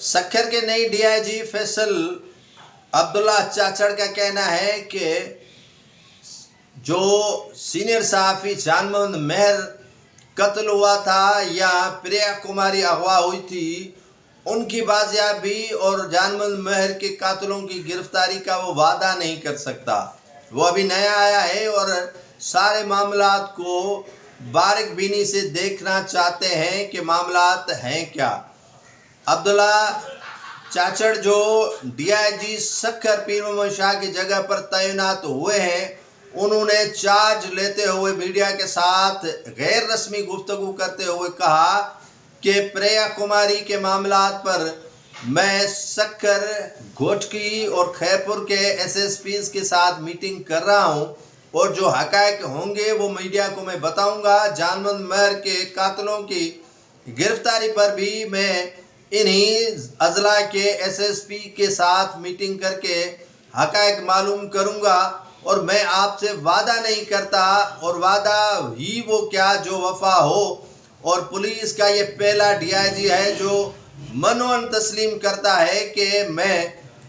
सक्खर के नई डीआईजी फैसल अब्दुल्ला चाचड़ का कहना है कि जो सीनियर सहाफ़ी जान मोहम्मद मेहर कत्ल हुआ था या प्रिया कुमारी अगवा हुई थी, उनकी बाजियाबी और जान मोहम्मद मेहर के कातिलों की गिरफ्तारी का वो वादा नहीं कर सकता। वो अभी नया आया है और सारे मामलात को बारीक बीनी से देखना चाहते हैं कि मामलात हैं क्या। अब्दुल्ला चाचड़ जो डीआईजी सक्खर पीर मोहम्मद शाह की जगह पर तैनात हुए हैं, उन्होंने चार्ज लेते हुए मीडिया के साथ गैर रस्मी गुफ्तगू करते हुए कहा कि प्रिया कुमारी के मामलात पर मैं सक्खर, घोटकी और खैरपुर के एसएसपीज़ के साथ मीटिंग कर रहा हूं और जो हकायक होंगे वो मीडिया को मैं बताऊंगा। जान मोहम्मद मेहर के कातिलों की गिरफ्तारी पर भी मैं इन्हीं अजला के एसएसपी के साथ मीटिंग करके हकायक मालूम करूंगा और मैं आपसे वादा नहीं करता, और वादा ही वो क्या जो वफा हो। और पुलिस का ये पहला डीआईजी है जो मनोन तस्लीम करता है कि मैं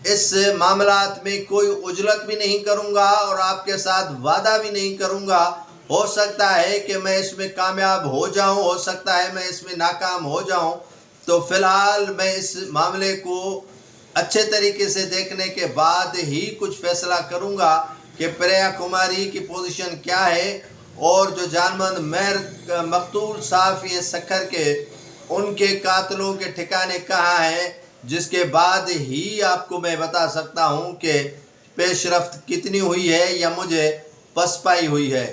इस मामलात में कोई उजलत भी नहीं करूंगा और आपके साथ वादा भी नहीं करूंगा। हो सकता है कि मैं इसमें कामयाब हो जाऊं, हो सकता है मैं इसमें नाकाम हो जाऊं। तो फ़िलहाल मैं इस मामले को अच्छे तरीके से देखने के बाद ही कुछ फ़ैसला करूंगा कि प्रिया कुमारी की पोजीशन क्या है और जो जान मोहम्मद मेहर मकतूल सहाफ़ी सक्खर के, उनके कातिलों के ठिकाने कहाँ हैं, जिसके बाद ही आपको मैं बता सकता हूँ कि पेशरफ्त कितनी हुई है या मुझे पसपाई हुई है।